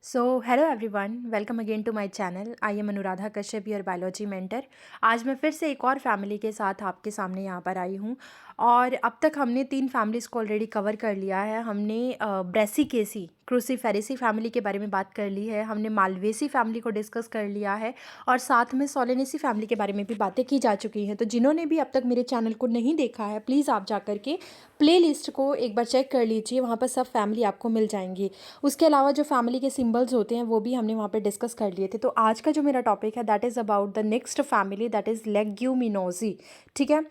So hello everyone, welcome again to my channel. I am Anuradha Kashyap, your biology mentor. आज मैं फिर से एक और फैमिली के साथ आपके सामने यहाँ पर आई हूँ। और अब तक हमने 3 फैमिलीज़ को ऑलरेडी कवर कर लिया है। हमने ब्रेसिकेसी क्रूसीफेरेसी फैमिली के बारे में बात कर ली है, हमने मालवेसी फैमिली को डिस्कस कर लिया है, और साथ में सोलेनेसी फैमिली के बारे में भी बातें की जा चुकी हैं। तो जिन्होंने भी अब तक मेरे चैनल को नहीं देखा है, प्लीज़ आप जा कर के प्लेलिस्ट को एक बार चेक कर लीजिए, वहाँ पर सब फैमिली आपको मिल जाएंगी। उसके अलावा जो फैमिली के सिंबल्स होते हैं वो भी हमने वहाँ पे डिस्कस कर लिए थे। तो आज का जो मेरा टॉपिक है that is about the next family, that is leguminosae. ठीक है।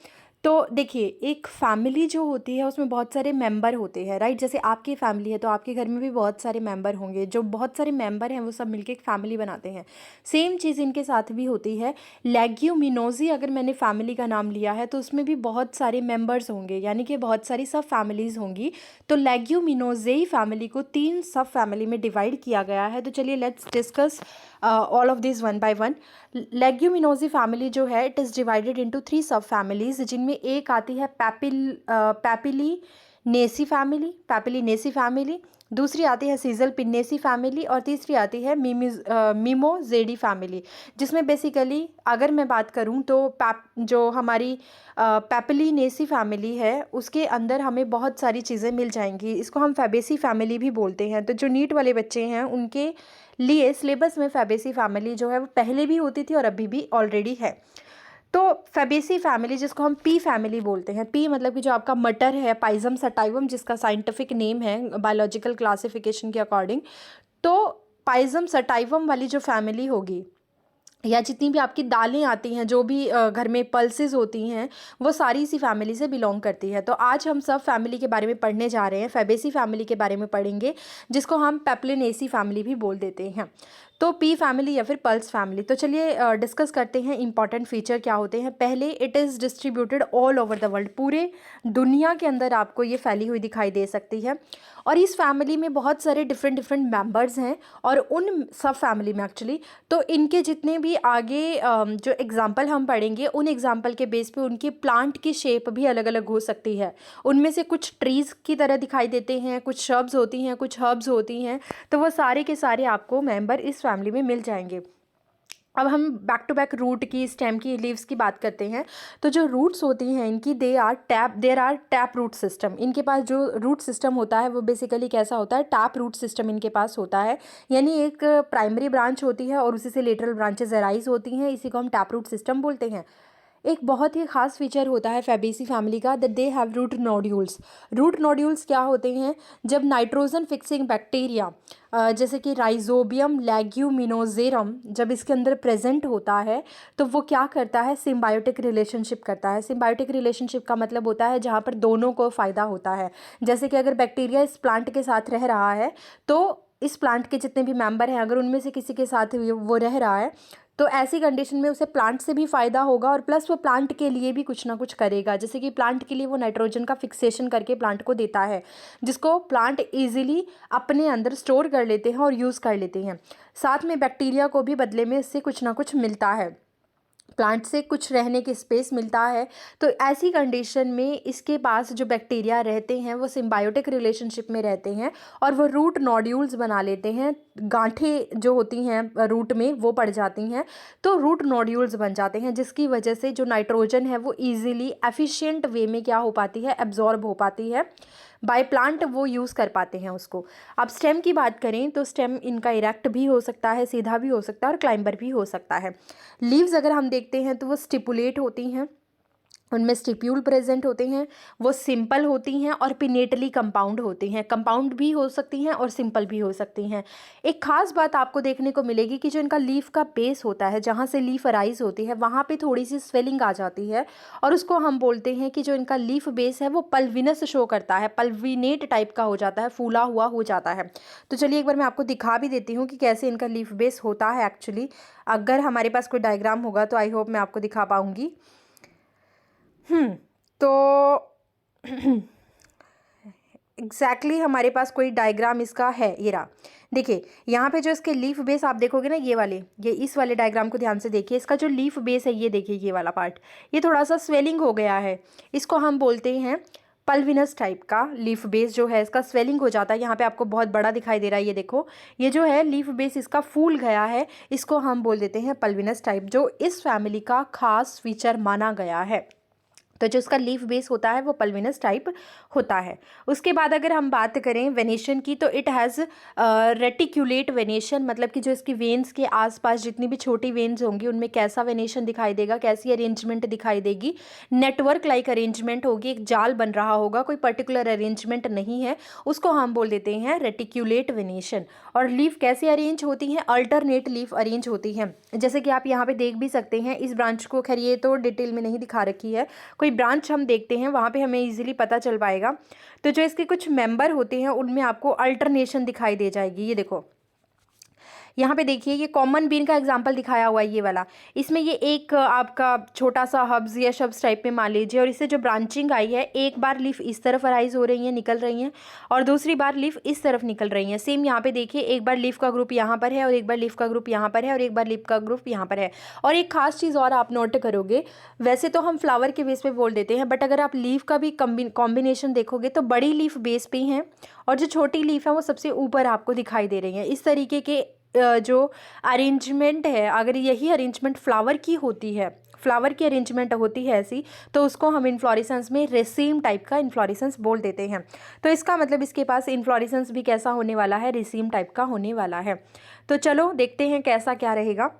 तो देखिए, एक फैमिली जो होती है उसमें बहुत सारे मेंबर होते हैं, राइट। जैसे आपकी फैमिली है तो आपके घर में भी बहुत सारे मेंबर होंगे। जो बहुत सारे मेंबर हैं वो सब मिलके एक फैमिली बनाते हैं। सेम चीज़ इनके साथ भी होती है। लेग्यूमिनोजी अगर मैंने फैमिली का नाम लिया है तो उसमें भी बहुत सारे मेंबर्स होंगे, यानी कि बहुत सारी सब फैमिलीज़ होंगी। तो लेग्यूमिनोजेई फैमिली को 3 सब फैमिली में डिवाइड किया गया है। तो चलिए let's discuss all of this one by one. Leguminosae family जो है इट इज़ डिवाइडेड इनटू 3 सब फैमिलीज़, जिनमें एक आती है पैपिलिनेसी फैमिली, दूसरी आती है सीजल पिन्नेसी फैमिली, और तीसरी आती है मिमोजेडी फैमिली। जिसमें बेसिकली अगर मैं बात करूं तो जो हमारी पैपिलिनेसी फैमिली है उसके अंदर हमें बहुत सारी चीज़ें मिल जाएंगी। इसको हम फैबेसी फैमिली भी बोलते हैं। तो जो नीट वाले बच्चे हैं उनके लिए सिलेबस में फैबेसी फैमिली जो है वो पहले भी होती थी और अभी भी ऑलरेडी है। तो फैबेसी फैमिली जिसको हम पी फैमिली बोलते हैं, पी मतलब कि जो आपका मटर है, पाइजम सटाइवम जिसका साइंटिफिक नेम है बायोलॉजिकल क्लासिफिकेशन के अकॉर्डिंग। तो पाइजम सटाइवम वाली जो फैमिली होगी, या जितनी भी आपकी दालें आती हैं, जो भी घर में पल्सेस होती हैं, वो सारी इसी फैमिली से बिलोंग करती है। तो आज हम सब फैमिली के बारे में पढ़ने जा रहे हैं। फैबेसी फैमिली के बारे में पढ़ेंगे, जिसको हम पेप्लिनेसी फैमिली भी बोल देते हैं। तो पी फैमिली या फिर पल्स फैमिली। तो चलिए डिस्कस करते हैं इंपॉर्टेंट फीचर क्या होते हैं। पहले, it is distributed all over the world, पूरे दुनिया के अंदर आपको ये फैली हुई दिखाई दे सकती है। और इस फैमिली में बहुत सारे डिफरेंट डिफरेंट मेंबर्स हैं, और उन सब फैमिली में एक्चुअली तो इनके जितने भी आगे जो एग्जाम्पल हम पढ़ेंगे उन एग्जाम्पल के बेस पे उनकी प्लांट की शेप भी अलग अलग हो सकती है। उनमें से कुछ ट्रीज़ की तरह दिखाई देते हैं, कुछ श्रब्स होती हैं, कुछ हर्ब्स होती हैं। तो वो सारे के सारे आपको मेंबर इस फैमिली में मिल जाएंगे। अब हम बैक टू बैक रूट की, स्टेम की, लीव्स की बात करते हैं। तो जो रूट्स होती हैं इनकी, there are tap root system. इनके पास जो रूट सिस्टम होता है वो बेसिकली कैसा होता है, टैप रूट सिस्टम इनके पास होता है। यानी एक प्राइमरी ब्रांच होती है और उसी से लेटरल ब्रांचेस अराइज होती हैं, इसी को हम टैप रूट सिस्टम बोलते हैं। एक बहुत ही खास फीचर होता है फैबेसी फैमिली का, that they have root nodules. Root nodules क्या होते हैं, जब नाइट्रोजन फिक्सिंग बैक्टीरिया जैसे कि राइजोबियम लेग्यूमिनोजेरम जब इसके अंदर प्रेजेंट होता है तो वो क्या करता है, सिम्बायोटिक रिलेशनशिप करता है। सिम्बायोटिक रिलेशनशिप का मतलब होता है जहाँ पर दोनों को फ़ायदा होता है। जैसे कि अगर बैक्टीरिया इस प्लांट के साथ रह रहा है तो इस प्लांट के जितने भी मेंबर हैं अगर उनमें से किसी के साथ वो रह रहा है तो ऐसी कंडीशन में उसे प्लांट से भी फ़ायदा होगा, और प्लस वो प्लांट के लिए भी कुछ ना कुछ करेगा। जैसे कि प्लांट के लिए वो नाइट्रोजन का फिक्सेशन करके प्लांट को देता है, जिसको प्लांट इजीली अपने अंदर स्टोर कर लेते हैं और यूज़ कर लेते हैं। साथ में बैक्टीरिया को भी बदले में इससे कुछ ना कुछ मिलता है, प्लांट से कुछ रहने की स्पेस मिलता है। तो ऐसी कंडीशन में इसके पास जो बैक्टीरिया रहते हैं वो सिम्बायोटिक रिलेशनशिप में रहते हैं, और वो रूट नोड्यूल्स बना लेते हैं। गांठें जो होती हैं रूट में वो पड़ जाती हैं, तो रूट नोड्यूल्स बन जाते हैं, जिसकी वजह से जो नाइट्रोजन है वो ईजिली एफिशिएंट वे में क्या हो पाती है, एब्जॉर्ब हो पाती है बाय प्लांट, वो यूज़ कर पाते हैं उसको। अब स्टेम की बात करें तो स्टेम इनका इरेक्ट भी हो सकता है, सीधा भी हो सकता है, और क्लाइंबर भी हो सकता है। लीव्स अगर हम देखते हैं तो वो स्टिपुलेट होती हैं, उनमें स्टिप्यूल प्रेजेंट होते हैं, वो सिंपल होती हैं और पिनेटली कंपाउंड होती हैं। कंपाउंड भी हो सकती हैं और सिंपल भी हो सकती हैं। एक खास बात आपको देखने को मिलेगी कि जो इनका लीफ का बेस होता है, जहाँ से लीफ अराइज होती है, वहाँ पे थोड़ी सी स्वेलिंग आ जाती है, और उसको हम बोलते हैं कि जो इनका लीफ बेस है वो पल्विनस शो करता है, पल्विनेट टाइप का हो जाता है, फूला हुआ हो जाता है। तो चलिए एक बार मैं आपको दिखा भी देती हूँ कि कैसे इनका लीफ बेस होता है एक्चुअली। अगर हमारे पास कोई डायग्राम होगा तो आई होप मैं आपको दिखा पाऊँगी। तो एग्जैक्टली हमारे पास कोई डायग्राम इसका है, ये रहा। देखिए यहाँ पे जो इसके लीफ बेस आप देखोगे ना, ये इस वाले डायग्राम को ध्यान से देखिए। इसका जो लीफ बेस है ये देखिए, ये वाला पार्ट, ये थोड़ा सा स्वेलिंग हो गया है, इसको हम बोलते हैं पल्विनस टाइप का लीफ बेस जो है इसका स्वेलिंग हो जाता है। यहाँ पे आपको बहुत बड़ा दिखाई दे रहा है, ये देखो, ये जो है लीफ बेस इसका फूल गया है, इसको हम बोल देते हैं पल्विनस टाइप, जो इस फैमिली का खास फीचर माना गया है। तो जो इसका लीफ बेस होता है वो पल्विनस टाइप होता है। उसके बाद अगर हम बात करें वेनेशन की, तो इट हैज़ रेटिक्यूलेट वेनेशन, मतलब कि जो इसकी वेन्स के आसपास जितनी भी छोटी वेन्स होंगी उनमें कैसा वेनेशन दिखाई देगा, कैसी अरेंजमेंट दिखाई देगी, नेटवर्क लाइक अरेंजमेंट होगी, एक जाल बन रहा होगा, कोई पर्टिकुलर अरेंजमेंट नहीं है, उसको हम बोल देते हैं रेटिक्यूलेट वेनेशन। और लीफ कैसे अरेंज होती हैं, अल्टरनेट लीफ अरेंज होती हैं, जैसे कि आप यहाँ पे देख भी सकते हैं। इस ब्रांच को खैर ये तो डिटेल में नहीं दिखा रखी है, कोई ब्रांच हम देखते हैं वहाँ पे हमें इजीली पता चल पाएगा। तो जो इसके कुछ मेंबर होते हैं उनमें आपको अल्टरनेशन दिखाई दे जाएगी। ये देखो यहाँ पे देखिए, ये कॉमन बीन का एग्जांपल दिखाया हुआ है ये वाला, इसमें ये एक आपका छोटा सा हब्स या शब्स टाइप में मान लीजिए, और इससे जो ब्रांचिंग आई है, एक बार लीफ इस तरफ अराइज हो रही है, निकल रही हैं, और दूसरी बार लीफ इस तरफ निकल रही हैं। सेम यहाँ पे देखिए, एक बार लीफ का ग्रुप यहाँ पर है, और एक बार लीफ का ग्रुप यहाँ पर है, और एक बार लीफ का ग्रुप यहाँ पर है। और एक खास चीज़ और आप नोट करोगे, वैसे तो हम फ्लावर के बेस पे बोल देते हैं, बट अगर आप लीफ का भी कॉम्बिनेशन देखोगे तो बड़ी लीफ बेस पे हैं, और जो छोटी लीफ है वो सबसे ऊपर आपको दिखाई दे रही है। इस तरीके के जो अरेंजमेंट है, अगर यही अरेंजमेंट फ्लावर की होती है, फ्लावर की अरेंजमेंट होती है ऐसी, तो उसको हम इन्फ्लोरेसेंस में रेसीम टाइप का इन्फ्लोरेसेंस बोल देते हैं। तो इसका मतलब इसके पास इन्फ्लोरेसेंस भी कैसा होने वाला है, रेसीम टाइप का होने वाला है। तो चलो देखते हैं कैसा क्या रहेगा।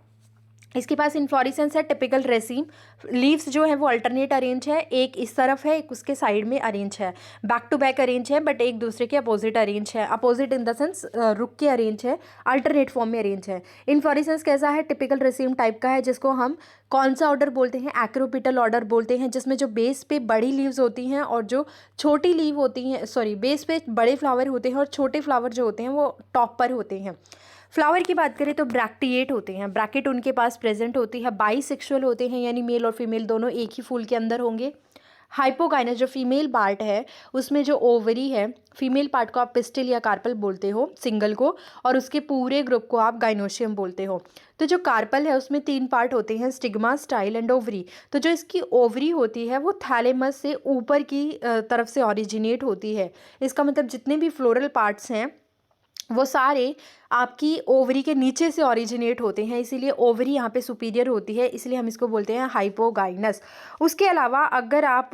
इसके पास इन्फ्लोरेसेंस है टिपिकल रेसीम, लीव्स जो है वो अल्टरनेट अरेंज है, एक इस तरफ है, एक उसके साइड में अरेंज है, बैक टू बैक अरेंज है, बट एक दूसरे के अपोजिट अरेंज है, अपोजिट इन द सेंस रुक के अरेंज है, अल्टरनेट फॉर्म में अरेंज है। इन्फ्लोरेसेंस कैसा है, टिपिकल रेसीम टाइप का है, जिसको हम कौन सा ऑर्डर बोलते हैं, एक्रोपिटल ऑर्डर बोलते हैं, जिसमें जो बेस पे बड़ी लीव्स होती हैं और जो छोटी लीव होती हैं, सॉरी, बेस पे बड़े फ्लावर होते हैं और छोटे फ्लावर जो होते हैं वो टॉप पर होते हैं। फ्लावर की बात करें तो ब्रैक्टिएट होते हैं, ब्रैकेट उनके पास प्रेजेंट होती है, बाईसेक्सुअल होते हैं, यानी मेल और फीमेल दोनों एक ही फूल के अंदर होंगे। हाइपोगाइनस जो फीमेल पार्ट है उसमें जो ओवरी है, फीमेल पार्ट को आप पिस्टिल या कार्पल बोलते हो सिंगल को, और उसके पूरे ग्रुप को आप गाइनोशियम बोलते हो। तो जो कार्पल है उसमें 3 पार्ट होते हैं, स्टिग्मा, स्टाइल एंड ओवरी। तो जो इसकी ओवरी होती है वो थैलेमस से ऊपर की तरफ से ऑरिजिनेट होती है। इसका मतलब जितने भी फ्लोरल पार्ट्स हैं वो सारे आपकी ओवरी के नीचे से ओरिजिनेट होते हैं, इसीलिए ओवरी यहाँ पे सुपीरियर होती है, इसलिए हम इसको बोलते हैं हाइपोगाइनस। उसके अलावा अगर आप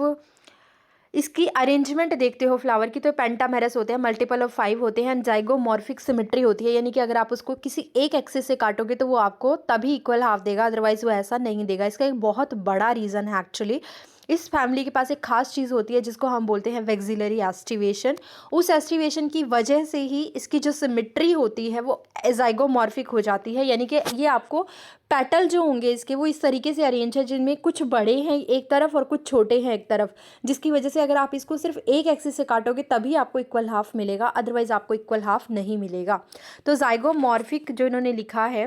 इसकी अरेंजमेंट देखते हो फ्लावर की, तो पेंटामेरस होते हैं, मल्टीपल ऑफ 5 होते हैं, जाइगोमॉर्फिक सिमेट्री होती है, यानी कि अगर आप उसको किसी एक एक्सिस से काटोगे तो वो आपको तभी इक्वल हाफ देगा, अदरवाइज वो ऐसा नहीं देगा। इसका एक बहुत बड़ा रीज़न है एक्चुअली, इस फैमिली के पास एक खास चीज़ होती है जिसको हम बोलते हैं वेक्सिलरी एस्टिवेशन। उस एस्टिवेशन की वजह से ही इसकी जो सिमेट्री होती है वो जाइगोमॉर्फिक हो जाती है, यानी कि ये आपको पेटल जो होंगे इसके वो इस तरीके से अरेंज है, जिनमें कुछ बड़े हैं एक तरफ और कुछ छोटे हैं एक तरफ, जिसकी वजह से अगर आप इसको सिर्फ एक एक्सिस से काटोगे तभी आपको इक्वल हाफ मिलेगा, अदरवाइज आपको इक्वल हाफ नहीं मिलेगा। तो जाइगोमॉर्फिक जो इन्होंने लिखा है,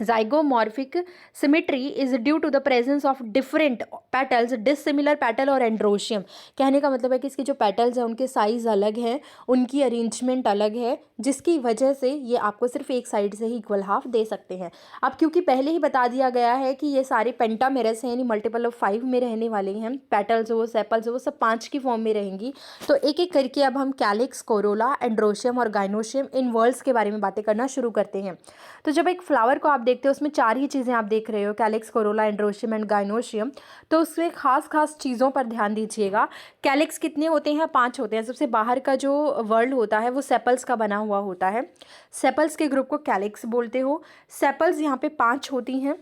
zygomorphic symmetry is due to the presence of different petals, dissimilar petal और एंड्रोशियम। कहने का मतलब है कि इसके जो पेटल्स हैं उनके साइज़ अलग हैं, उनकी अरेंजमेंट अलग है, जिसकी वजह से ये आपको सिर्फ एक साइड से ही इक्वल हाफ दे सकते हैं। अब क्योंकि पहले ही बता दिया गया है कि ये सारे पेंटामेरस हैं, यानी मल्टीपल ऑफ 5 में रहने वाले हैं, पेटल्स हो, सेपल्स हो, सब 5 की फॉर्म में रहेंगी। तो एक एक करके अब हम कैलिक्स, कोरोला, एंड्रोशियम और गाइनोशियम इन वर्ड्स के बारे में बातें करना शुरू करते हैं। तो जब एक फ्लावर को आप देखते हो उसमें 4 ही चीज़ें आप देख रहे हो, calyx, Corolla, androecium and gynoecium, तो उसमें खास चीज़ों पर ध्यान दीजिएगा। कैलिक्स कितने होते हैं, 5 होते हैं। सबसे बाहर का जो वर्ल्ड होता है वो सेपल्स का बना हुआ होता है, सेपल्स के ग्रुप को कैलिक्स बोलते हो। सेपल्स यहाँ पे 5 होती हैं,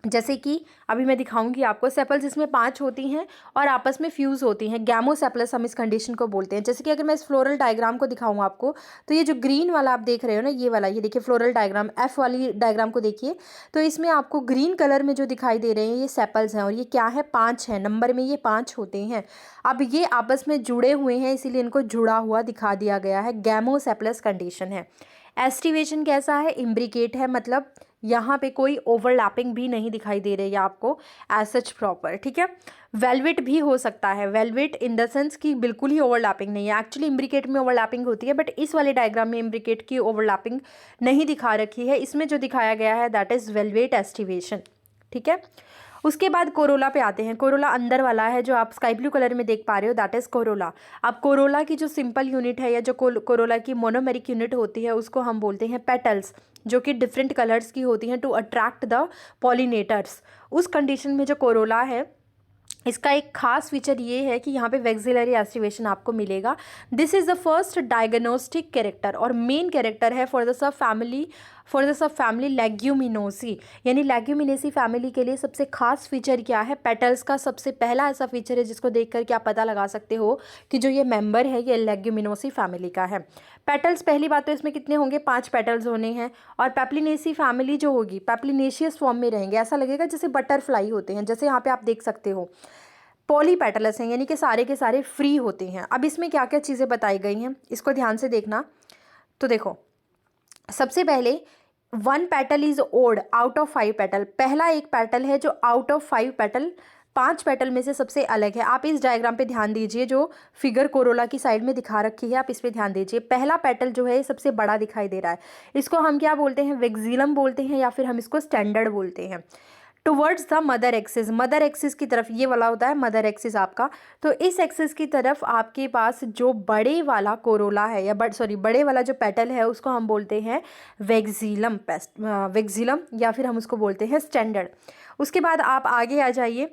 जैसे कि अभी मैं दिखाऊंगी आपको। सेपल्स इसमें 5 होती हैं और आपस में फ्यूज़ होती हैं, गैमोसेपलस हम इस कंडीशन को बोलते हैं। जैसे कि अगर मैं इस फ्लोरल डायग्राम को दिखाऊं आपको, तो ये जो ग्रीन वाला आप देख रहे हो ना, ये वाला, ये देखिए फ्लोरल डायग्राम, एफ वाली डायग्राम को देखिए, तो इसमें आपको ग्रीन कलर में जो दिखाई दे रहे हैं ये सेपल्स हैं, और ये क्या है, 5 है, नंबर में ये 5 होते हैं। अब ये आपस में जुड़े हुए हैं, इसीलिए इनको जुड़ा हुआ दिखा दिया गया है, गैमोसेपलस कंडीशन है। एस्टिवेशन कैसा है, इम्ब्रिकेट है, मतलब यहाँ पे कोई ओवरलैपिंग भी नहीं दिखाई दे रही है आपको एज सच प्रॉपर, ठीक है। वेलवेट भी हो सकता है, वेलवेट इन द सेंस कि बिल्कुल ही ओवरलैपिंग नहीं है, एक्चुअली इम्ब्रिकेट में ओवरलैपिंग होती है, बट इस वाले डायग्राम में इम्ब्रिकेट की ओवरलैपिंग नहीं दिखा रखी है, इसमें जो दिखाया गया है दैट इज़ वेलवेट एस्टिवेशन, ठीक है। उसके बाद कोरोला पे आते हैं। कोरोला अंदर वाला है जो आप स्काई ब्लू कलर में देख पा रहे हो, दैट इज़ कोरोला। अब कोरोला की जो सिंपल यूनिट है या जो कोरोला की मोनोमेरिक यूनिट होती है उसको हम बोलते हैं पेटल्स, जो कि डिफरेंट कलर्स की होती हैं टू अट्रैक्ट द पॉलिनेटर्स। उस कंडीशन में जो कोरोला है इसका एक खास फीचर ये है कि यहाँ पे वेक्सिलरी एस्टिवेशन आपको मिलेगा। This is the first diagnostic character और मेन कैरेक्टर है for the sub family Leguminosae, यानी लेग्यूमिनेसी फैमिली के लिए सबसे खास फीचर क्या है? पेटल्स का सबसे पहला ऐसा फीचर है जिसको देख कर के आप पता लगा सकते हो कि जो ये मेंबर है ये लेग्यूमिनोसी फैमिली का है। पेटल्स, पहली बात तो इसमें कितने होंगे? 5 पेटल्स होने हैं। और पेप्लिनेसी फैमिली जो होगी पेप्लिनेशियस फॉर्म में रहेंगे, ऐसा लगेगा जैसे बटरफ्लाई होते हैं, जैसे यहाँ पे आप देख सकते हो। पॉलीपेटलस हैं, यानी कि सारे के सारे फ्री होते हैं। अब इसमें क्या क्या चीज़ें बताई गई हैं इसको ध्यान से देखना। तो देखो, सबसे पहले 1 petal is odd out of 5 petal. पहला एक पेटल है जो आउट ऑफ 5 पेटल, 5 पेटल में से सबसे अलग है। आप इस डायग्राम पे ध्यान दीजिए, जो फिगर कोरोला की साइड में दिखा रखी है, आप इस पे ध्यान दीजिए। पहला पेटल जो है सबसे बड़ा दिखाई दे रहा है, इसको हम क्या बोलते हैं? वेक्सिलम बोलते हैं, या फिर हम इसको स्टैंडर्ड बोलते हैं। Towards the mother axis, mother axis की तरफ ये वाला होता है मदर एक्सिस आपका। तो इस एक्सिस की तरफ आपके पास जो बड़े वाला कोरोला है या बड़े वाला जो पेटल है उसको हम बोलते हैं वेक्सिलम, वेक्सिलम, या फिर हम उसको बोलते हैं स्टैंडर्ड। उसके बाद आप आगे आ जाइए।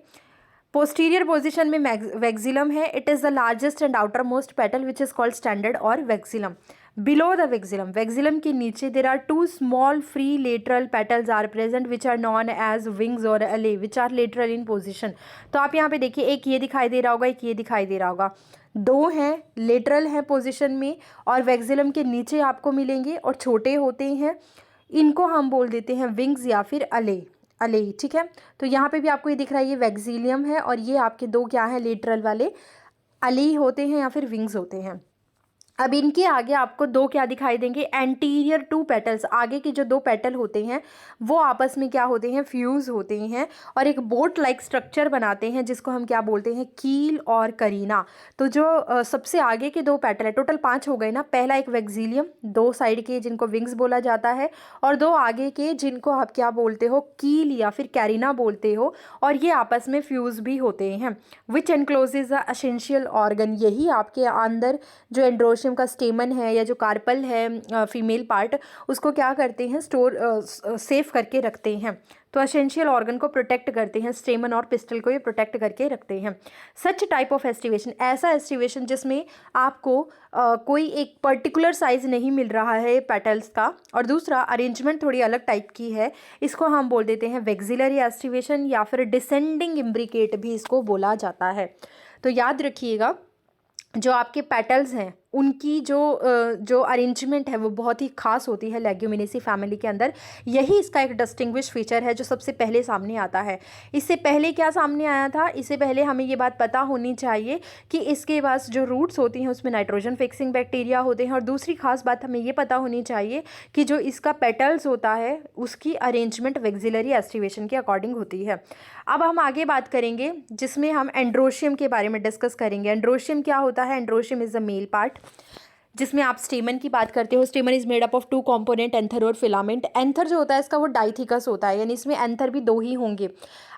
पोस्टीरियर पोजीशन में वेक्सिलम है। It is the largest and outer most petal which is called standard or vexillum. Below the vexillum, vexillum के नीचे there are 2 small free lateral petals are present which are known as wings और alae which are lateral in position. तो आप यहाँ पे देखिए, एक ये दिखाई दे रहा होगा, एक ये दिखाई दे रहा होगा, 2 हैं लेटरल हैं पोजिशन में और वेक्सिलम के नीचे आपको मिलेंगे और छोटे होते हैं। इनको हम बोल देते हैं विंग्स या फिर अले, ठीक है। तो यहाँ पे भी आपको ये दिख रहा है, ये वेक्सिलियम है और ये आपके 2 क्या है? लेटरल वाले अले होते हैं या फिर विंग्स होते हैं। अब इनके आगे आपको 2 क्या दिखाई देंगे? एंटीरियर 2 पेटल्स, आगे के जो 2 पेटल होते हैं वो आपस में क्या होते हैं? फ्यूज़ होते हैं और एक बोट लाइक स्ट्रक्चर बनाते हैं जिसको हम क्या बोलते हैं? कील और करीना। तो जो सबसे आगे के 2 पेटल है, टोटल 5 हो गए ना। पहला एक वेक्सिलियम, 2 साइड के जिनको विंग्स बोला जाता है, और 2 आगे के जिनको आप क्या बोलते हो? कील या फिर कैरिना बोलते हो, और ये आपस में फ्यूज़ भी होते हैं। विच एनक्लोजेज द एसेंशियल ऑर्गन, यही आपके अंदर जो एंड्रोशियम का स्टेमन है या जो कार्पल है फीमेल पार्ट, उसको क्या करते हैं? स्टोर सेफ करके रखते हैं। तो एसेंशियल ऑर्गन को प्रोटेक्ट करते हैं, स्टेमन और पिस्टल को ये प्रोटेक्ट करके रखते हैं। सच टाइप ऑफ एस्टिवेशन, ऐसा एस्टिवेशन जिसमें आपको कोई एक पर्टिकुलर साइज नहीं मिल रहा है पेटल्स का, और दूसरा अरेंजमेंट थोड़ी अलग टाइप की है, इसको हम बोल देते हैं वेक्सिलरी एस्टिवेशन या फिर डिसेंडिंग इम्ब्रिकेट भी इसको बोला जाता है। तो याद रखिएगा, जो आपके पेटल्स हैं उनकी जो अरेंजमेंट है वो बहुत ही खास होती है लेग्यूमिनेसी फैमिली के अंदर। यही इसका एक डिस्टिंग्विश फीचर है जो सबसे पहले सामने आता है। इससे पहले क्या सामने आया था? इससे पहले हमें ये बात पता होनी चाहिए कि इसके पास जो रूट्स होती हैं उसमें नाइट्रोजन फिक्सिंग बैक्टीरिया होते हैं, और दूसरी खास बात हमें ये पता होनी चाहिए कि जो इसका पेटल्स होता है उसकी अरेंजमेंट वेक्सिलरी एस्टिवेशन के अकॉर्डिंग होती है। अब हम आगे बात करेंगे जिसमें हम एंड्रोशियम के बारे में डिस्कस करेंगे। एंड्रोशियम क्या होता है? Androecium is the male part, जिसमें आप स्टेमन की बात करते हो। स्टेमन is made up of 2 component, anther और फिलामेंट। एंथर जो होता है इसका वो डाइथिकस होता है, यानी इसमें एंथर भी 2 ही होंगे।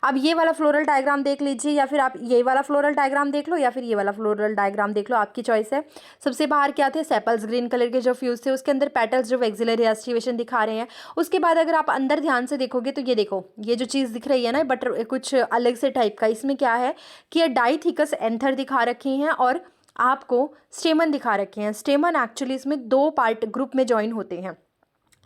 अब ये वाला फ्लोरल डायग्राम देख लीजिए, या फिर आप ये वाला फ्लोरल डायग्राम देख लो, या फिर ये वाला फ्लोरल डायग्राम देख लो, आपकी चॉइस है। सबसे बाहर क्या थे? सेपल्स, ग्रीन कलर के जो फ्यूज थे, उसके अंदर पेटल्स जो वेक्सिलरी एस्टिवेशन दिखा रहे हैं। उसके बाद अगर आप अंदर ध्यान से देखोगे तो ये देखो, ये जो चीज़ दिख रही है ना बटर कुछ अलग से टाइप का, इसमें क्या है कि ये डाइथिकस एंथर दिखा रखे हैं और आपको स्टेमन दिखा रखे हैं। स्टेमन एक्चुअली इसमें 2 पार्ट ग्रुप में ज्वाइन होते हैं।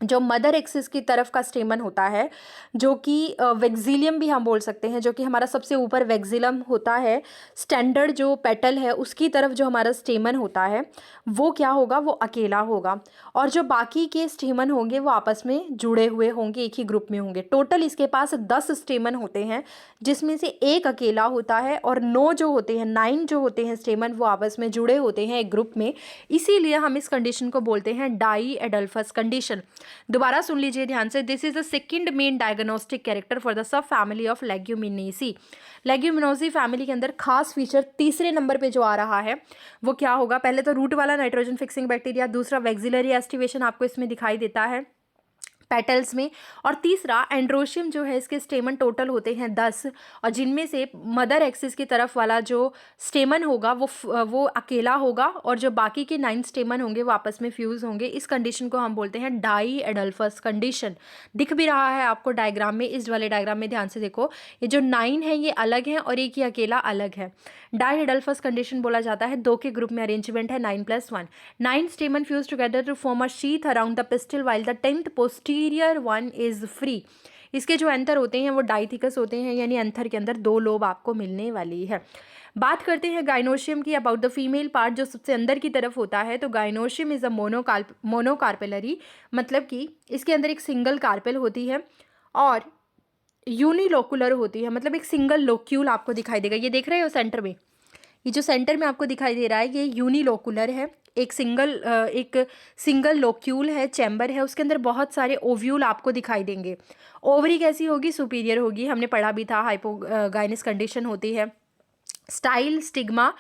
जो मदर एक्सिस की तरफ का स्टेमन होता है, जो कि वेक्सिलियम भी हम बोल सकते हैं, जो कि हमारा सबसे ऊपर वेक्सिलम होता है। स्टैंडर्ड जो पेटल है उसकी तरफ जो हमारा स्टेमन होता है वो क्या होगा? वो अकेला होगा, और जो बाकी के स्टेमन होंगे वो आपस में जुड़े हुए होंगे, एक ही ग्रुप में होंगे। टोटल इसके पास 10 स्टेमन होते हैं, जिसमें से एक अकेला होता है, और 9 जो होते हैं 9 जो होते हैं स्टेमन वो आपस में जुड़े होते हैं एक ग्रुप में। इसीलिए हम इस कंडीशन को बोलते हैं डाई एडल्फस कंडीशन। दोबारा सुन लीजिए ध्यान से। This is the second main diagnostic character for the sub family of Leguminosae. Leguminosae family के अंदर खास फीचर तीसरे नंबर पे जो आ रहा है वो क्या होगा? पहले तो रूट वाला नाइट्रोजन फिक्सिंग बैक्टीरिया, दूसरा वेक्सिलरी एस्टिवेशन आपको इसमें दिखाई देता है। पेटल्स में। और तीसरा एंड्रोशियम जो है, इसके स्टेमन टोटल होते हैं 10, और जिनमें से मदर एक्सिस की तरफ वाला जो स्टेमन होगा वो अकेला होगा, और जो बाकी के 9 स्टेमन होंगे वो आपस में फ्यूज़ होंगे। इस कंडीशन को हम बोलते हैं डाई एडल्फस कंडीशन। दिख भी रहा है आपको डायग्राम में, इस वाले डायग्राम में ध्यान से देखो, ये जो 9 है ये अलग है और एक ही अकेला अलग है। डाई एडल्फस कंडीशन बोला जाता है, 2 के ग्रुप में अरेंजमेंट है 9+1। 9 stamen fuse together to form a sheath around the pistil while the 10th posterior one is free. इसके जो एंथर होते हैं वो डाइथिकस होते हैं, यानी एंथर के अंदर 2 लोब आपको मिलने वाली है। बात करते हैं गाइनोशियम की, अबाउट द फीमेल पार्ट जो सबसे अंदर की तरफ होता है। तो गाइनोशियम इज अ मोनोकार्पेलरी, मतलब कि इसके अंदर एक सिंगल कार्पेल होती है और यूनिलोकुलर होती है, मतलब एक सिंगल लोक्यूल आपको दिखाई देगा। ये देख रहे हो सेंटर में, ये जो सेंटर में आपको दिखाई दे रहा है ये यूनिलोकुलर है, एक सिंगल लोक्यूल है, चैम्बर है, उसके अंदर बहुत सारे ओव्यूल आपको दिखाई देंगे। ओवरी कैसी होगी? सुपीरियर होगी, हमने पढ़ा भी था, हाइपोगाइनस कंडीशन होती है। स्टाइल स्टिग्मा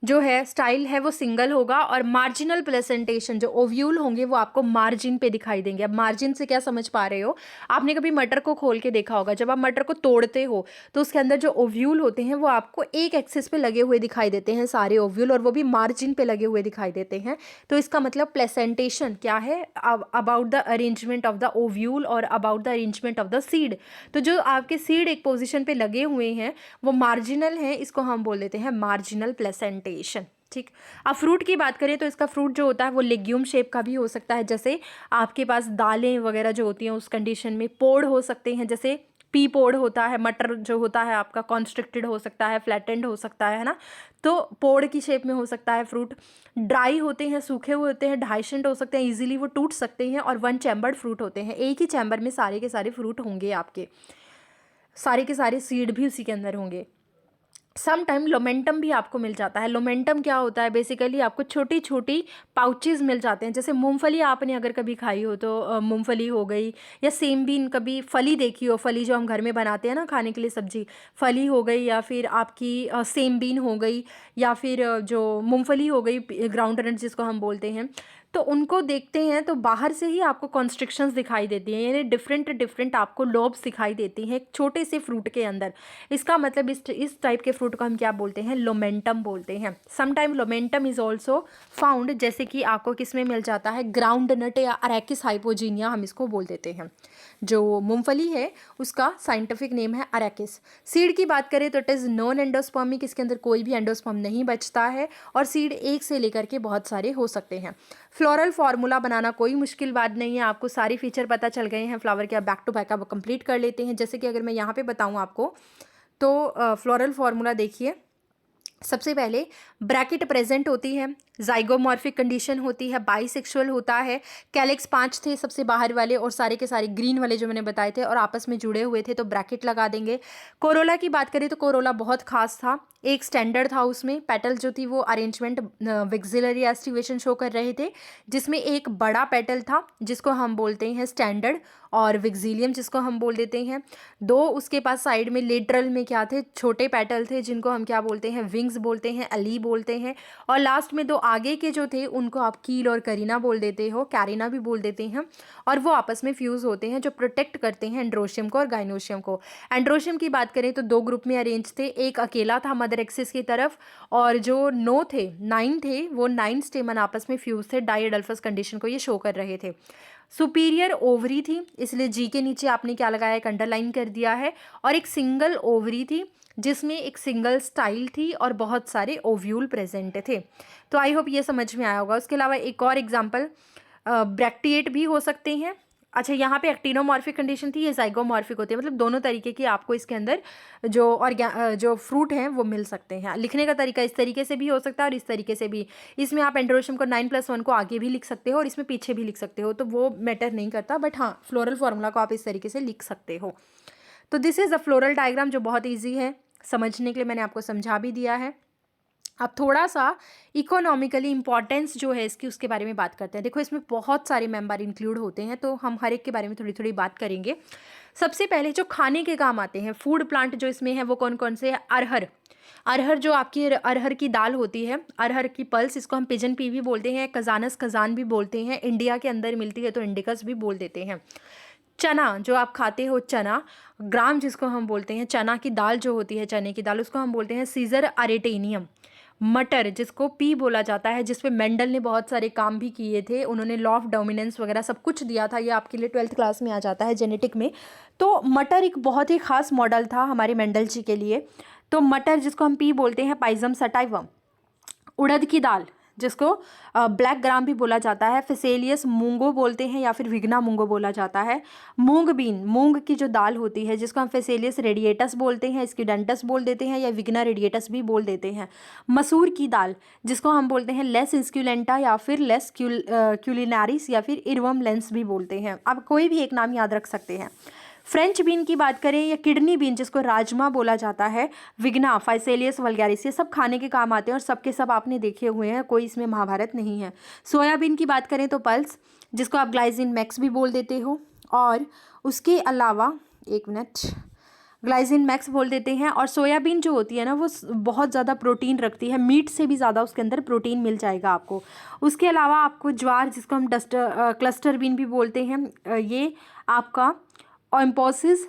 जो है, स्टाइल है वो सिंगल होगा, और मार्जिनल प्लेसेंटेशन जो ओव्यूल होंगे वो आपको मार्जिन पे दिखाई देंगे। अब मार्जिन से क्या समझ पा रहे हो? आपने कभी मटर को खोल के देखा होगा, जब आप मटर को तोड़ते हो तो उसके अंदर जो ओव्यूल होते हैं वो आपको एक एक्सिस पे लगे हुए दिखाई देते हैं, सारे ओव्यूल, और वो भी मार्जिन पे लगे हुए दिखाई देते हैं। तो इसका मतलब प्लेसेंटेशन क्या है? About the arrangement of the ovule और about the arrangement of the seed. तो जो आपके सीड एक पोजिशन पे लगे हुए हैं वो मार्जिनल हैं, इसको हम बोल देते हैं मार्जिनल प्लेसेंटेशन। ठीक। अब फ्रूट की बात करें तो इसका फ्रूट जो होता है वो लेग्यूम शेप का भी हो सकता है, जैसे आपके पास दालें वगैरह जो होती हैं उस कंडीशन में पोड़ हो सकते हैं, जैसे पी पोड़ होता है, मटर जो होता है आपका कॉन्स्ट्रिक्टेड हो सकता है, फ्लैटेंड हो सकता है ना, तो पोड़ की शेप में हो सकता है फ्रूट। ड्राई होते हैं, सूखे हुए होते हैं, डाइसेंट हो सकते हैं, इजीली वो टूट सकते हैं, और 1 चैम्बर्ड फ्रूट होते हैं। एक ही चैम्बर में सारे के सारे फ्रूट होंगे, आपके सारे के सारे सीड भी उसी के अंदर होंगे। सम टाइम लोमेंटम भी आपको मिल जाता है। लोमेंटम क्या होता है? बेसिकली आपको छोटी छोटी पाउचेस मिल जाते हैं, जैसे मूंगफली आपने अगर कभी खाई हो तो मूंगफली हो गई, या सेम बीन, कभी फली देखी हो, फली जो हम घर में बनाते हैं ना खाने के लिए सब्जी, फली हो गई, या फिर आपकी सेम बीन हो गई, या फिर जो मूंगफली हो गई, ग्राउंड नट जिसको हम बोलते हैं। तो उनको देखते हैं तो बाहर से ही आपको कॉन्स्ट्रिक्शंस दिखाई देती हैं, यानी डिफरेंट डिफरेंट आपको लोब्स दिखाई देती हैं एक छोटे से फ्रूट के अंदर। इसका मतलब इस टाइप के फ्रूट को हम क्या बोलते हैं? लोमेंटम बोलते हैं। Sometime lomentum is also found, जैसे कि आपको किस में मिल जाता है? ग्राउंड नट या अरेकिस हाइपोजीनिया हम इसको बोल देते हैं। जो मूंगफली है उसका साइंटिफिक नेम है अरेकिस। सीड की बात करें तो इट इज़ नॉन एंडोस्पर्मिक, इसके अंदर कोई भी एंडोस्पर्म नहीं बचता है, और सीड एक से लेकर के बहुत सारे हो सकते हैं। फ्लोरल फार्मूला बनाना कोई मुश्किल बात नहीं है, आपको सारे फीचर पता चल गए हैं फ्लावर के। आप बैक टू बैक आप कंप्लीट कर लेते हैं। जैसे कि अगर मैं यहाँ पे बताऊँ आपको तो फ्लोरल फार्मूला देखिए, सबसे पहले ब्रैकेट प्रेजेंट होती है, जाइगोमॉर्फिक कंडीशन होती है, बाइसेक्सुअल होता है, कैलिक्स 5 थे सबसे बाहर वाले, और सारे के सारे ग्रीन वाले जो मैंने बताए थे और आपस में जुड़े हुए थे, तो ब्रैकेट लगा देंगे। कोरोला की बात करें तो कोरोला बहुत खास था, एक स्टैंडर्ड था, उसमें पेटल जो थी वो अरेंजमेंट विक्सिलरी एस्टिवेशन शो कर रहे थे, जिसमें एक बड़ा पेटल था जिसको हम बोलते हैं स्टैंडर्ड, और विक्सिलियम जिसको हम बोल देते हैं। 2 उसके पास साइड में लेटरल में क्या थे? छोटे पेटल थे, जिनको हम क्या बोलते हैं? विंग्स बोलते हैं, अली बोलते हैं। और लास्ट में 2 आगे के जो थे उनको आप कील और करीना बोल देते हो, कैरिना भी बोल देते हैं, और वो आपस में फ्यूज होते हैं जो प्रोटेक्ट करते हैं एंड्रोशियम को और गाइनोशियम को। एंड्रोशियम की बात करें तो 2 ग्रुप में अरेंज थे, एक अकेला था मदर एक्सिस की तरफ, और जो 9 थे वो 9 स्टेमन आपस में फ्यूज थे, डाइएडल्फस कंडीशन को ये शो कर रहे थे। सुपीरियर ओवरी थी, इसलिए जी के नीचे आपने क्या लगाया? एक अंडरलाइन कर दिया है। और एक सिंगल ओवरी थी जिसमें एक सिंगल स्टाइल थी और बहुत सारे ओव्यूल प्रेजेंट थे। तो आई होप ये समझ में आया होगा। उसके अलावा एक और एग्जांपल, ब्रैक्टिएट भी हो सकते हैं। अच्छा, यहाँ पे एक्टिनोमॉर्फिक कंडीशन थी, ये जाइगोमॉर्फिक होते हैं, मतलब दोनों तरीके की आपको इसके अंदर जो फ्रूट हैं वो मिल सकते हैं। लिखने का तरीका इस तरीके से भी हो सकता है और इस तरीके से भी। इसमें आप एंड्रोशियम को 9+1 को आगे भी लिख सकते हो और इसमें पीछे भी लिख सकते हो, तो वो मैटर नहीं करता, बट हाँ फ्लोरल फार्मूला को आप इस तरीके से लिख सकते हो। तो this is a floral diagram जो बहुत ईजी है समझने के लिए, मैंने आपको समझा भी दिया है। अब थोड़ा सा इकोनॉमिकली इम्पॉर्टेंस जो है इसकी उसके बारे में बात करते हैं। देखो इसमें बहुत सारे मेंबर इंक्लूड होते हैं, तो हम हर एक के बारे में थोड़ी थोड़ी बात करेंगे। सबसे पहले जो खाने के काम आते हैं, फूड प्लांट जो इसमें है वो कौन कौन से हैं? अरहर। अरहर जो आपकी अरहर की दाल होती है, अरहर की पल्स, इसको हम पिजन पी भी बोलते हैं, खजान भी बोलते हैं, इंडिया के अंदर मिलती है तो इंडिकस भी बोल देते हैं। चना जो आप खाते हो, चना ग्राम जिसको हम बोलते हैं, चना की दाल जो होती है, चने की दाल, उसको हम बोलते हैं सीजर अरेटेनियम। मटर जिसको पी बोला जाता है, जिस पे मेंडल ने बहुत सारे काम भी किए थे, उन्होंने लॉ ऑफ डोमिनेंस वगैरह सब कुछ दिया था, ये आपके लिए 12th क्लास में आ जाता है जेनेटिक में। तो मटर एक बहुत ही खास मॉडल था हमारे मेंडल जी के लिए। तो मटर जिसको हम पी बोलते हैं, पाइजम सटाइवम। उड़द की दाल जिसको ब्लैक ग्राम भी बोला जाता है, फिसेलियस मूंगो बोलते हैं या फिर विग्ना मूंगो बोला जाता है। मूंग बीन, मूंग की जो दाल होती है जिसको हम फिसेलियस रेडिएटस बोलते हैं, स्क्यूडेंटस बोल देते हैं या विग्ना रेडिएटस भी बोल देते हैं। मसूर की दाल जिसको हम बोलते हैं लेस इंस्क्यूलेंटा या फिर लेस क्यूलिनारिस या फिर इरवम लेंस भी बोलते हैं। आप कोई भी एक नाम याद रख सकते हैं। फ्रेंच बीन की बात करें या किडनी बीन जिसको राजमा बोला जाता है, विग्ना, फाइसेलियस वल्गैरिस, ये सब खाने के काम आते हैं और सबके सब आपने देखे हुए हैं, कोई इसमें महाभारत नहीं है। सोयाबीन की बात करें तो पल्स जिसको आप ग्लाइसिन मैक्स भी बोल देते हो, और उसके अलावा एक मिनट, ग्लाइसिन मैक्स बोल देते हैं। और सोयाबीन जो होती है ना वो बहुत ज़्यादा प्रोटीन रखती है, मीट से भी ज़्यादा उसके अंदर प्रोटीन मिल जाएगा आपको। उसके अलावा आपको ज्वार जिसको हम क्लस्टर बीन भी बोलते हैं, ये आपका ओम्पोसिस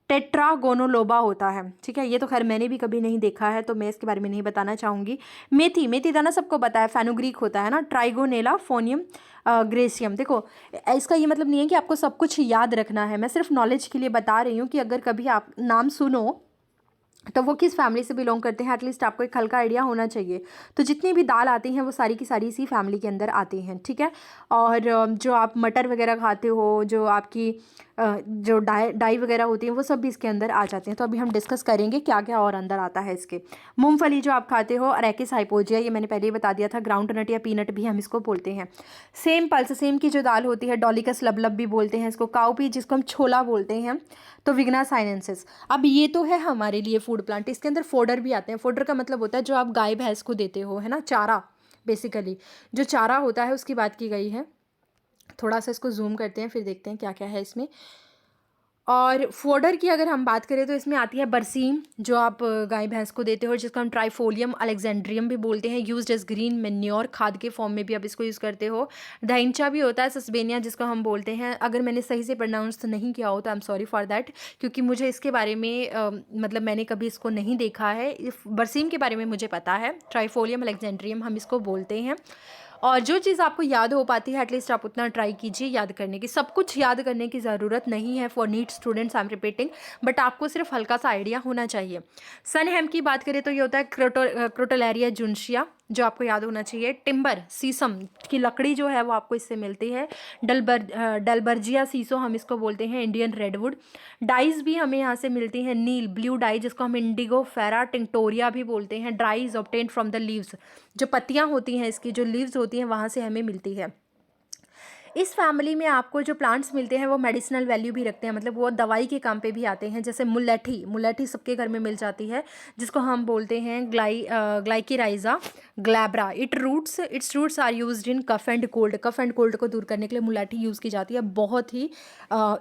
टेट्रागोनोलोबा होता है, ठीक है। ये तो खैर मैंने भी कभी नहीं देखा है तो मैं इसके बारे में नहीं बताना चाहूँगी। मेथी, मेथी दाना सबको पता है, फेनुग्रीक होता है ना, ट्राइगोनेला फोनियम ग्रेसियम। देखो इसका ये मतलब नहीं है कि आपको सब कुछ याद रखना है, मैं सिर्फ नॉलेज के लिए बता रही हूँ कि अगर कभी आप नाम सुनो तो वो किस फैमिली से बिलोंग करते हैं, एटलीस्ट आपको एक हल्का आइडिया होना चाहिए। तो जितनी भी दाल आती हैं वो सारी की सारी इसी फैमिली के अंदर आती हैं, ठीक है। और जो आप मटर वगैरह खाते हो, जो आपकी जो डाई वगैरह होती है, वो सब भी इसके अंदर आ जाते हैं। तो अभी हम डिस्कस करेंगे क्या क्या और अंदर आता है इसके। मूंगफली जो आप खाते हो, अरेकिस हाइपोजिया, ये मैंने पहले ही बता दिया था, ग्राउंड नट या पीनट भी हम इसको बोलते हैं। सेम पल्स, सेम की जो दाल होती है, डॉलिकस लबलब भी बोलते हैं इसको, काउपी जिसको हम छोला बोलते हैं, तो विग्ना साइनेंसिस। अब ये तो है हमारे लिए फूड प्लांट, इसके अंदर फोडर भी आते हैं। फोडर का मतलब होता है जो आप गाय भैंस को देते हो, है ना, चारा। बेसिकली जो चारा होता है उसकी बात की गई है। थोड़ा सा इसको जूम करते हैं फिर देखते हैं क्या क्या है इसमें। और फोडर की अगर हम बात करें तो इसमें आती है बरसीम जो आप गाय भैंस को देते हो, जिसको हम ट्राइफोलियम अलेक्जेंड्रियम भी बोलते हैं, यूज्ड एज ग्रीन मेन्योर, खाद के फॉर्म में भी आप इसको यूज़ करते हो। धैंचा भी होता है, सस्बेनिया जिसको हम बोलते हैं। अगर मैंने सही से प्रोनाउंस नहीं किया हो तो I am sorry for that, क्योंकि मुझे इसके बारे में मतलब मैंने कभी इसको नहीं देखा है। बरसीम के बारे में मुझे पता है, ट्राइफोलियम अलेक्जेंड्रियम हम इसको बोलते हैं। और जो चीज़ आपको याद हो पाती है एटलीस्ट आप उतना ट्राई कीजिए याद करने की। सब कुछ याद करने की ज़रूरत नहीं है for NEET students, I am repeating, but आपको सिर्फ हल्का सा आइडिया होना चाहिए। सन हेम की बात करें तो ये होता है क्रोटोलेरिया जुनशिया, जो आपको याद होना चाहिए। टिम्बर, सीसम की लकड़ी जो है वो आपको इससे मिलती है। डलबर्जिया सीसो हम इसको बोलते हैं, इंडियन रेडवुड। डाइज भी हमें यहाँ से मिलती हैं, नील ब्लू डाई जिसको हम इंडिगो फेरा टिंक्टोरिया भी बोलते हैं। Dye is obtained from the leaves, जो पत्तियाँ होती हैं इसकी, जो लीव्स होती हैं वहाँ से हमें मिलती है। इस फैमिली में आपको जो प्लांट्स मिलते हैं वो मेडिसिनल वैल्यू भी रखते हैं, मतलब वो दवाई के काम पे भी आते हैं। जैसे मुलेठी, मुलेठी सबके घर में मिल जाती है, जिसको हम बोलते हैं glycyrrhiza glabra. Its roots are used in cough and cold, cough and cold को दूर करने के लिए मुलेठी यूज़ की जाती है, बहुत ही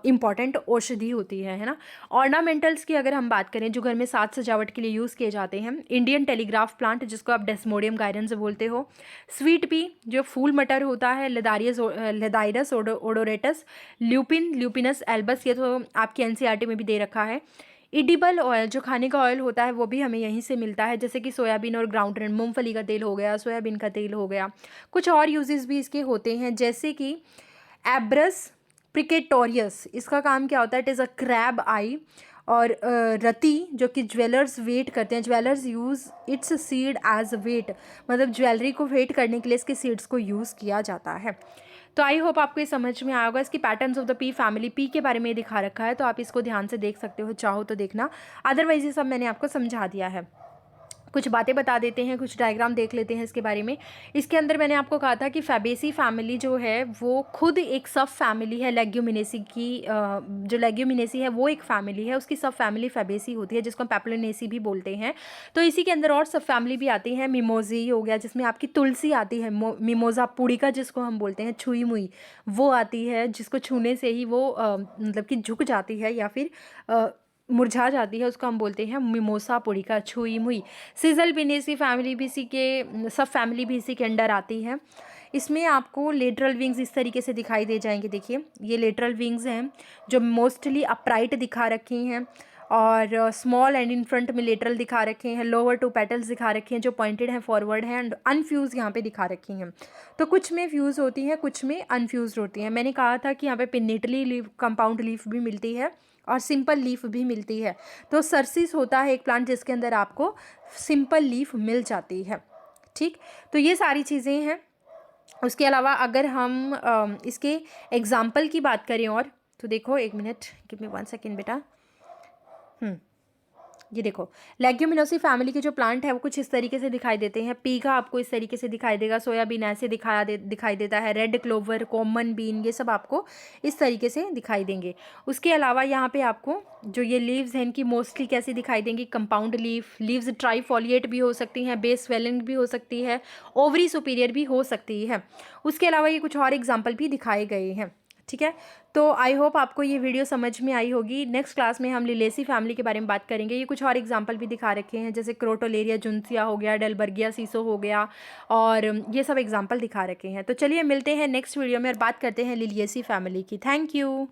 इंपॉर्टेंट औषधि होती है ना। ऑर्नामेंटल्स की अगर हम बात करें जो घर में साज सजावट के लिए यूज़ किए जाते हैं, इंडियन टेलीग्राफ प्लांट जिसको आप डेस्मोडियम गायरेंस बोलते हो। स्वीट पी जो फूल मटर होता है, लेदाइरस ओडोरेटस, ल्यूपिनस एल्बस, ये तो आपकी एनसीईआरटी में भी दे रखा है। इडिबल ऑयल जो खाने का ऑयल होता है वो भी हमें यहीं से मिलता है, जैसे कि सोयाबीन और ग्राउंडनट, मूंगफली का तेल हो गया, सोयाबीन का तेल हो गया। कुछ और यूजेस भी इसके होते हैं, जैसे कि एब्रस प्रिकेटोरियस, इसका काम क्या होता है, it is a crab eye. और रति जो कि ज्वेलर्स वेट करते हैं, jewellers use its seed as weight, मतलब ज्वेलरी को वेट करने के लिए इसके सीड्स को यूज़ किया जाता है। तो आई होप आपको ये समझ में आया होगा। इसकी patterns of the P family, P के बारे में दिखा रखा है तो आप इसको ध्यान से देख सकते हो, चाहो तो देखना, अदरवाइज ये सब मैंने आपको समझा दिया है। कुछ बातें बता देते हैं, कुछ डायग्राम देख लेते हैं इसके बारे में। इसके अंदर मैंने आपको कहा था कि फैबेसी फैमिली जो है वो खुद एक सब फैमिली है लेग्यूमिनेसी की। जो लेग्यूमिनेसी है वो एक फैमिली है, उसकी सब फैमिली फैबेसी होती है, जिसको हम पेप्लोनेसी भी बोलते हैं। तो इसी के अंदर और सब फैमिली भी आती है। मिमोजी हो गया जिसमें आपकी तुलसी आती है, मिमोजा पुड़िका जिसको हम बोलते हैं, छुई मुई वो आती है, जिसको छूने से ही वो मतलब कि झुक जाती है या फिर मुरझा जाती है, उसको हम बोलते हैं मिमोसा पुड़िका, छुई मुई। सिजल बिनेसी फैमिली भी इसी के, सब फैमिली भी इसी के अंडर आती है। इसमें आपको लेटरल विंग्स इस तरीके से दिखाई दे जाएंगे। देखिए ये लेटरल विंग्स हैं जो मोस्टली अपराइट दिखा रखी हैं, और स्मॉल एंड इन फ्रंट में लेटरल दिखा रखे हैं। लोअर 2 पेटल्स दिखा रखे हैं जो पॉइंटेड हैं, फॉरवर्ड हैं, एंड अनफ्यूज यहाँ पे दिखा रखी हैं। तो कुछ में फ्यूज़ होती हैं, कुछ में अनफ्यूज होती हैं। मैंने कहा था कि यहाँ पे पिन्नेटली लीफ, कंपाउंड लीफ भी मिलती है और सिंपल लीफ भी मिलती है। तो सरसिस होता है एक प्लांट जिसके अंदर आपको सिंपल लीफ मिल जाती है। ठीक, तो ये सारी चीज़ें हैं। उसके अलावा अगर हम इसके एग्जाम्पल की बात करें और, तो देखो एक मिनट, गिव मी 1 सेकेंड बेटा। ये देखो लेग्यूमिनोसी फैमिली के जो प्लांट है वो कुछ इस तरीके से दिखाई देते हैं। पीका आपको इस तरीके से दिखाई देगा, सोयाबीन ऐसे दिखाई देता है, रेड क्लोवर, कॉमन बीन, ये सब आपको इस तरीके से दिखाई देंगे। उसके अलावा यहाँ पे आपको जो ये लीव्स हैं इनकी मोस्टली कैसी दिखाई देंगी, कंपाउंड लीव्स ट्राईफोलिएट भी हो सकती हैं, बेस स्वेलिंग भी हो सकती है, ओवरी सुपीरियर भी हो सकती है। उसके अलावा ये कुछ और एग्जाम्पल भी दिखाए गए हैं। ठीक है, तो आई होप आपको ये वीडियो समझ में आई होगी। नेक्स्ट क्लास में हम लिलेसी फैमिली के बारे में बात करेंगे। ये कुछ और एग्जांपल भी दिखा रखे हैं, जैसे क्रोटोलेरिया जुनसिया हो गया, डेलबर्गिया सीसो हो गया, और ये सब एग्जांपल दिखा रखे हैं। तो चलिए मिलते हैं नेक्स्ट वीडियो में और बात करते हैं लिलिएसी फैमिली की। Thank you.